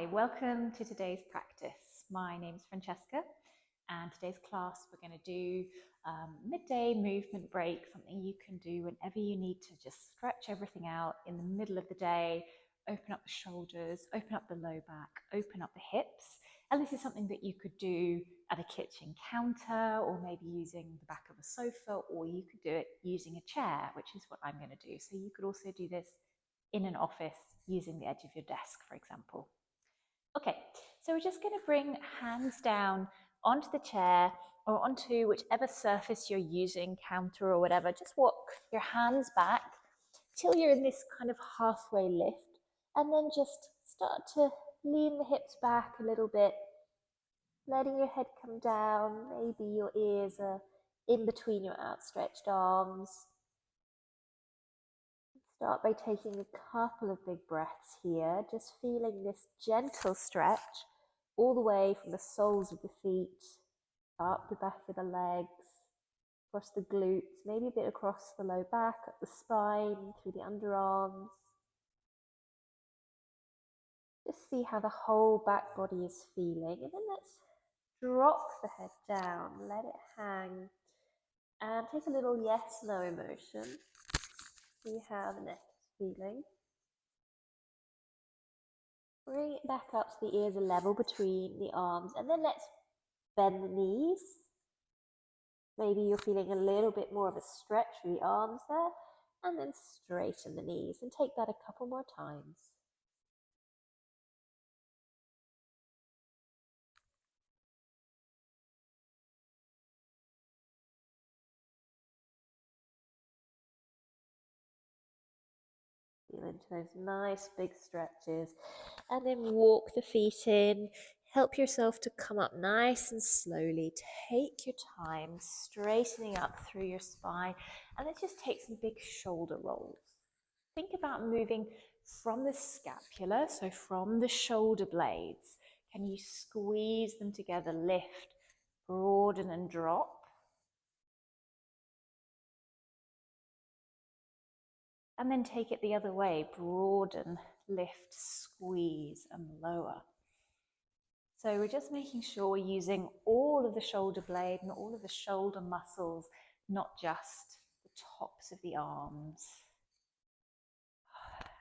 Hi, welcome to today's practice. My name's Francesca, and today's class we're going to do midday movement break, something you can do whenever you need to just stretch everything out in the middle of the day, open up the shoulders, open up the low back, open up the hips. And this is something that you could do at a kitchen counter, or maybe using the back of a sofa, or you could do it using a chair, which is what I'm going to do. So you could also do this in an office using the edge of your desk, for example. Okay, so we're just going to bring hands down onto the chair or onto whichever surface you're using, counter or whatever. Just walk your hands back till you're in this kind of halfway lift, and then just start to lean the hips back a little bit, letting your head come down. Maybe your ears are in between your outstretched arms. Start by taking a couple of big breaths here, just feeling this gentle stretch all the way from the soles of the feet, up the back of the legs, across the glutes, maybe a bit across the low back, up the spine, through the underarms. Just see how the whole back body is feeling, and then let's drop the head down, let it hang, and take a little yes/no emotion. See how the neck is feeling. Bring it back up so the ears are level between the arms, and then let's bend the knees. Maybe you're feeling a little bit more of a stretch for the arms there, and then straighten the knees, and take that a couple more times. Feel into those nice big stretches, and then walk the feet in. Help yourself to come up nice and slowly. Take your time, straightening up through your spine, and let's just take some big shoulder rolls. Think about moving from the scapula, so from the shoulder blades. Can you squeeze them together, lift, broaden and drop? And then take it the other way, broaden, lift, squeeze and lower. So we're just making sure we're using all of the shoulder blade and all of the shoulder muscles, not just the tops of the arms.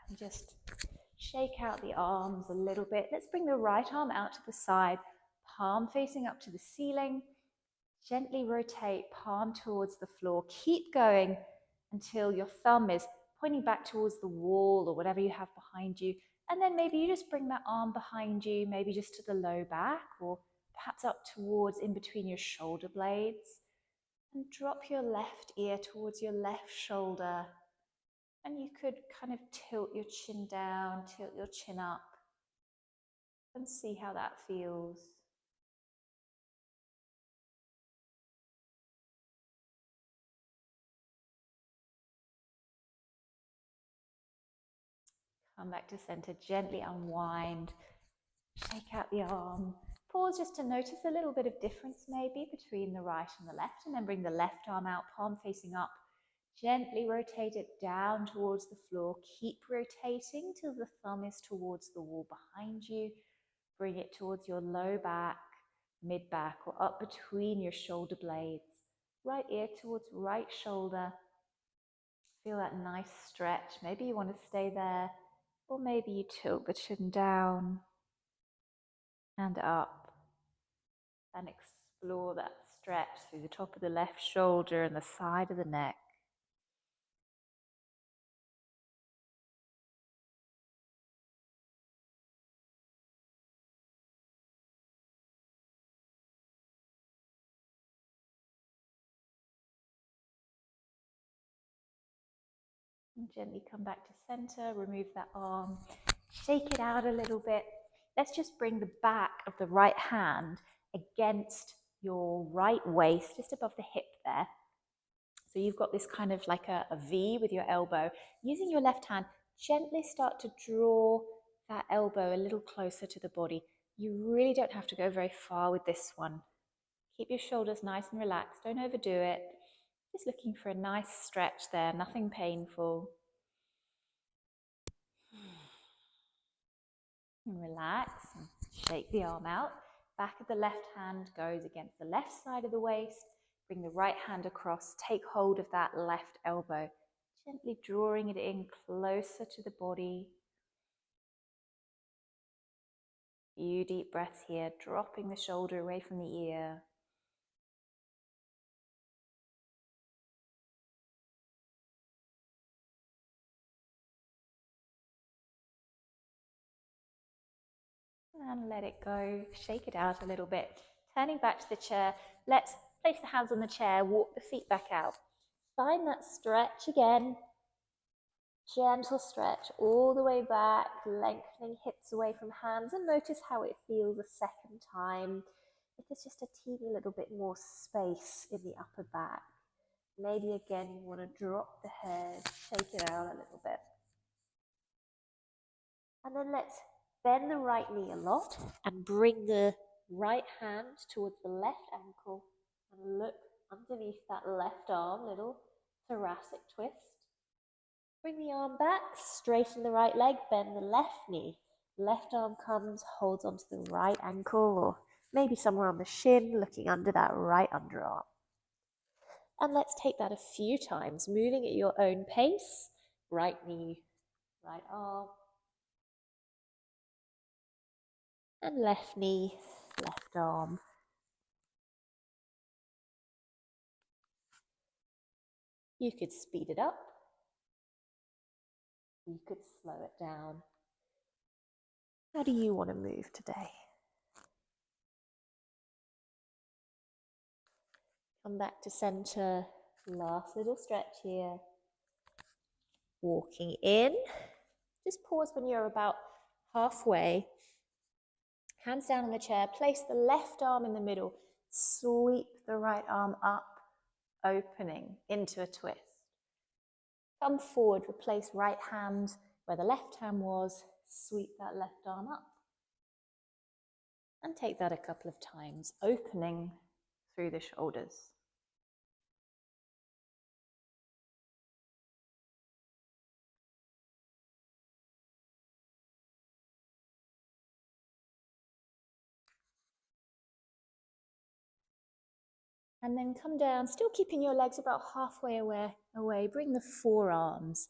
And just shake out the arms a little bit. Let's bring the right arm out to the side, palm facing up to the ceiling. Gently rotate, palm towards the floor. Keep going until your thumb is pointing back towards the wall or whatever you have behind you. And then maybe you just bring that arm behind you, maybe just to the low back, or perhaps up towards in between your shoulder blades. And drop your left ear towards your left shoulder. And you could kind of tilt your chin down, tilt your chin up, and see how that feels. Come back to center, gently unwind, shake out the arm. Pause just to notice a little bit of difference maybe between the right and the left, and then bring the left arm out, palm facing up. Gently rotate it down towards the floor. Keep rotating till the thumb is towards the wall behind you. Bring it towards your low back, mid back, or up between your shoulder blades. Right ear towards right shoulder. Feel that nice stretch. Maybe you want to stay there, or maybe you tilt the chin down and up and explore that stretch through the top of the left shoulder and the side of the neck. And gently come back to center, remove that arm, shake it out a little bit. Let's just bring the back of the right hand against your right waist, just above the hip there. So you've got this kind of like a V with your elbow. Using your left hand, gently start to draw that elbow a little closer to the body. You really don't have to go very far with this one. Keep your shoulders nice and relaxed. Don't overdo it. Just looking for a nice stretch there, nothing painful. And relax and shake the arm out. Back of the left hand goes against the left side of the waist. Bring the right hand across, take hold of that left elbow, gently drawing it in closer to the body. Few deep breaths here, dropping the shoulder away from the ear. And let it go, shake it out a little bit. Turning back to the chair, let's place the hands on the chair, walk the feet back out. Find that stretch again. Gentle stretch all the way back, lengthening hips away from hands, and notice how it feels a second time. If there's just a teeny little bit more space in the upper back. Maybe again you want to drop the head, shake it out a little bit. And then let's bend the right knee a lot and bring the right hand towards the left ankle and look underneath that left arm, little thoracic twist. Bring the arm back, straighten the right leg, bend the left knee. Left arm comes, holds onto the right ankle or maybe somewhere on the shin, looking under that right underarm. And let's take that a few times, moving at your own pace. Right knee, right arm. And left knee, left arm. You could speed it up. You could slow it down. How do you want to move today? Come back to center. Last little stretch here. Walking in. Just pause when you're about halfway. Hands down on the chair. Place the left arm in the middle. Sweep the right arm up, opening into a twist. Come forward, replace right hand where the left hand was. Sweep that left arm up. And take that a couple of times, opening through the shoulders. And then come down, still keeping your legs about halfway away. Bring the forearms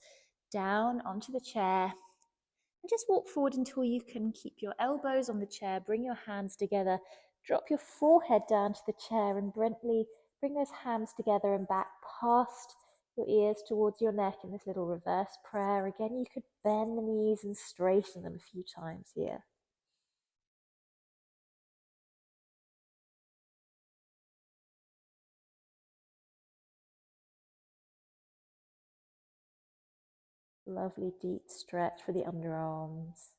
down onto the chair. And just walk forward until you can keep your elbows on the chair. Bring your hands together. Drop your forehead down to the chair and gently bring those hands together and back past your ears towards your neck in this little reverse prayer. Again, you could bend the knees and straighten them a few times here. Lovely deep stretch for the underarms.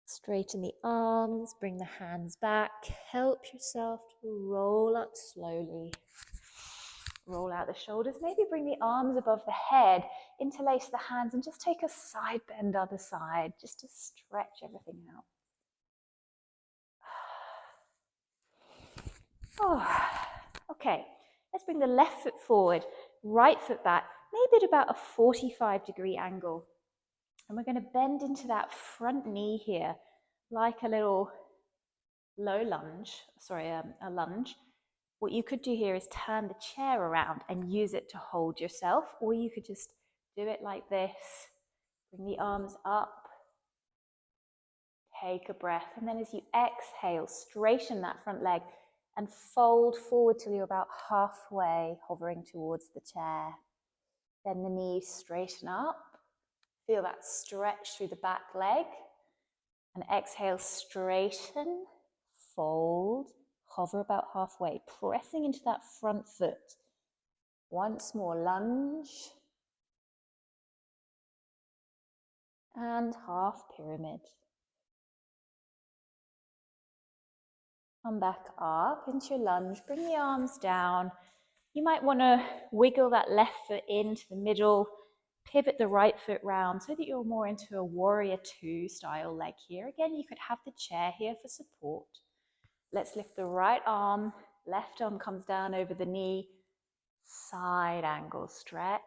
Straighten the arms, bring the hands back. Help yourself to roll up slowly. Roll out the shoulders, maybe bring the arms above the head, interlace the hands and just take a side bend other side, just to stretch everything out. Oh, okay, let's bring the left foot forward, right foot back, maybe at about a 45-degree angle. And we're going to bend into that front knee here, like a little low lunge, a lunge. What you could do here is turn the chair around and use it to hold yourself, or you could just do it like this. Bring the arms up, take a breath, and then as you exhale, straighten that front leg and fold forward till you're about halfway, hovering towards the chair. Then the knees straighten up, feel that stretch through the back leg, and exhale, straighten, fold, hover about halfway, pressing into that front foot. Once more, lunge. And half pyramid. Come back up into your lunge, bring the arms down. You might want to wiggle that left foot into the middle, pivot the right foot round so that you're more into a warrior two style leg here. Again, you could have the chair here for support. Let's lift the right arm, left arm comes down over the knee, side angle stretch,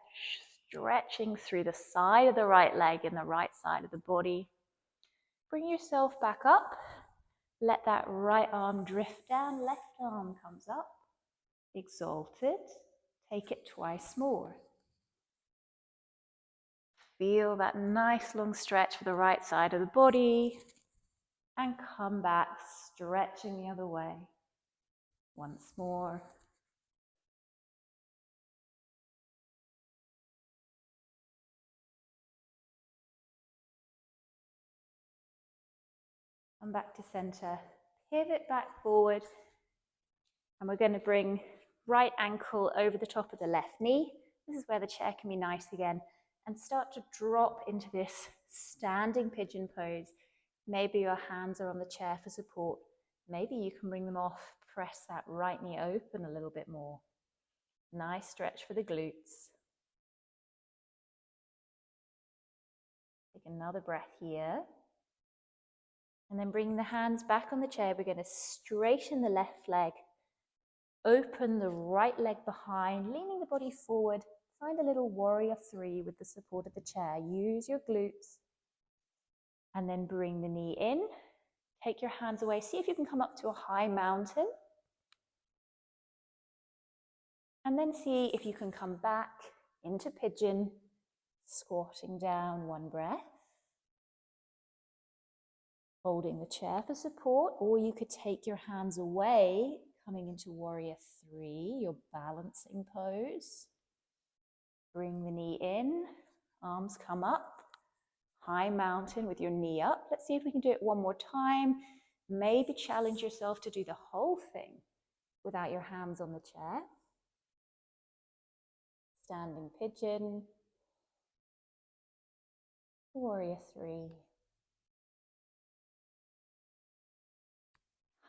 stretching through the side of the right leg and the right side of the body. Bring yourself back up. Let that right arm drift down, left arm comes up. Exalted. Take it twice more. Feel that nice long stretch for the right side of the body. And come back, stretching the other way. Once more. Come back to center. Pivot back forward. And we're going to bring right ankle over the top of the left knee. This is where the chair can be nice again. And start to drop into this standing pigeon pose. Maybe your hands are on the chair for support. Maybe you can bring them off. Press that right knee open a little bit more. Nice stretch for the glutes. Take another breath here. And then bring the hands back on the chair. We're going to straighten the left leg. Open the right leg behind, leaning the body forward. Find a little warrior three with the support of the chair. Use your glutes. And then bring the knee in. Take your hands away. See if you can come up to a high mountain. And then see if you can come back into pigeon, squatting down, one breath. Holding the chair for support, or you could take your hands away, coming into warrior three, your balancing pose. Bring the knee in, arms come up, high mountain with your knee up. Let's see if we can do it one more time. Maybe challenge yourself to do the whole thing without your hands on the chair. Standing pigeon, warrior three.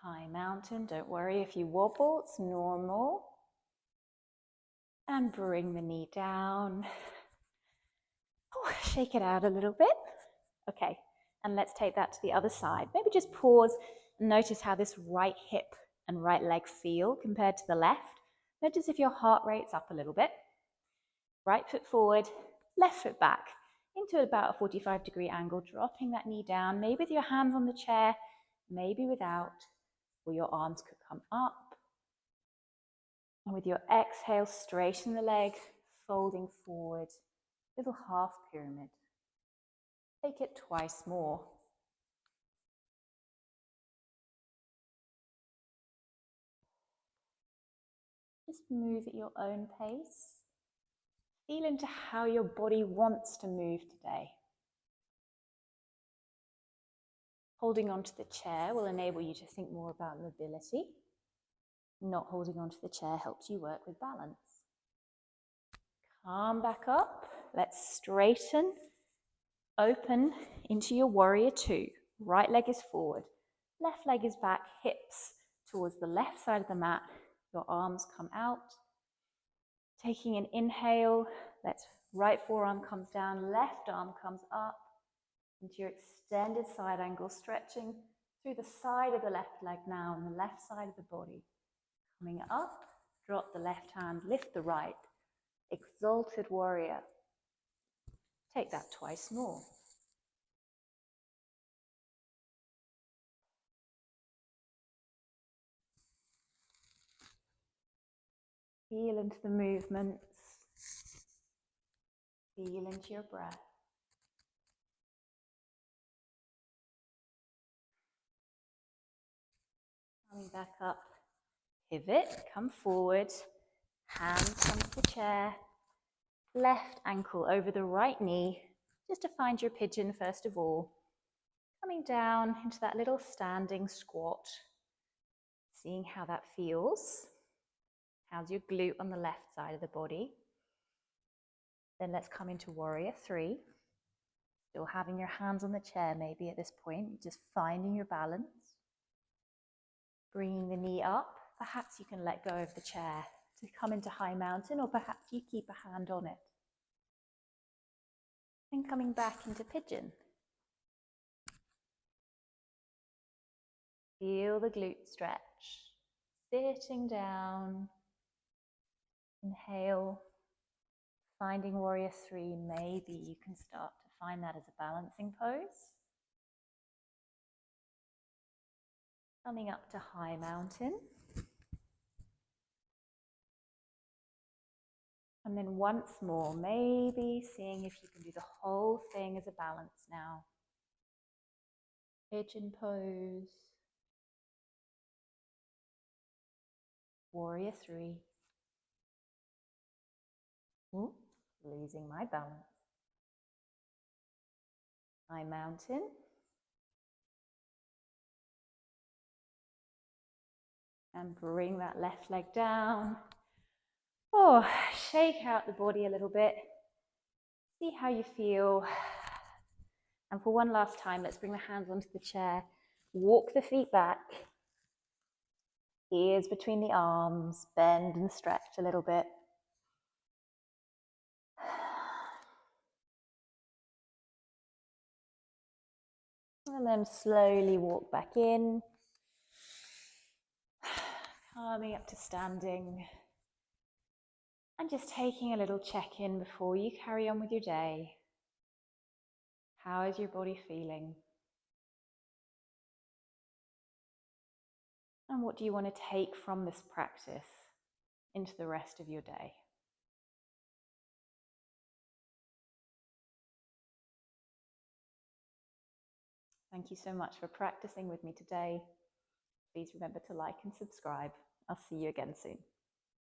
High mountain, don't worry if you wobble, it's normal. And bring the knee down. Oh, shake it out a little bit. Okay, and let's take that to the other side. Maybe just pause and notice how this right hip and right leg feel compared to the left. Notice if your heart rate's up a little bit. Right foot forward, left foot back into about a 45-degree angle, dropping that knee down, maybe with your hands on the chair, maybe without, or your arms could come up. And with your exhale, straighten the leg, folding forward, little half pyramid. Take it twice more. Just move at your own pace. Feel into how your body wants to move today. Holding onto the chair will enable you to think more about mobility. Not holding onto the chair helps you work with balance. Come back up. Let's straighten, open into your warrior two. Right leg is forward, left leg is back, hips towards the left side of the mat. Your arms come out. Taking an inhale, let's right forearm comes down, left arm comes up into your extended side angle, stretching through the side of the left leg now and the left side of the body. Coming up, drop the left hand, lift the right. Exalted warrior. Take that twice more. Feel into the movements. Feel into your breath. Coming back up. Pivot, come forward. Hands come to the chair. Left ankle over the right knee, just to find your pigeon first of all. Coming down into that little standing squat. Seeing how that feels. How's your glute on the left side of the body? Then let's come into warrior three. Still having your hands on the chair maybe at this point, just finding your balance. Bringing the knee up. Perhaps you can let go of the chair to come into high mountain, or perhaps you keep a hand on it. And coming back into pigeon. Feel the glute stretch. Sitting down. Inhale. Finding warrior three, maybe you can start to find that as a balancing pose. Coming up to high mountain. And then once more, maybe seeing if you can do the whole thing as a balance now. Pigeon pose. Warrior 3. Ooh, losing my balance. High mountain. And bring that left leg down. Oh, shake out the body a little bit. See how you feel. And for one last time, let's bring the hands onto the chair. Walk the feet back. Ears between the arms. Bend and stretch a little bit. And then slowly walk back in. Coming up to standing. And just taking a little check-in before you carry on with your day. How is your body feeling? And what do you want to take from this practice into the rest of your day? Thank you so much for practicing with me today. Please remember to like and subscribe. I'll see you again soon.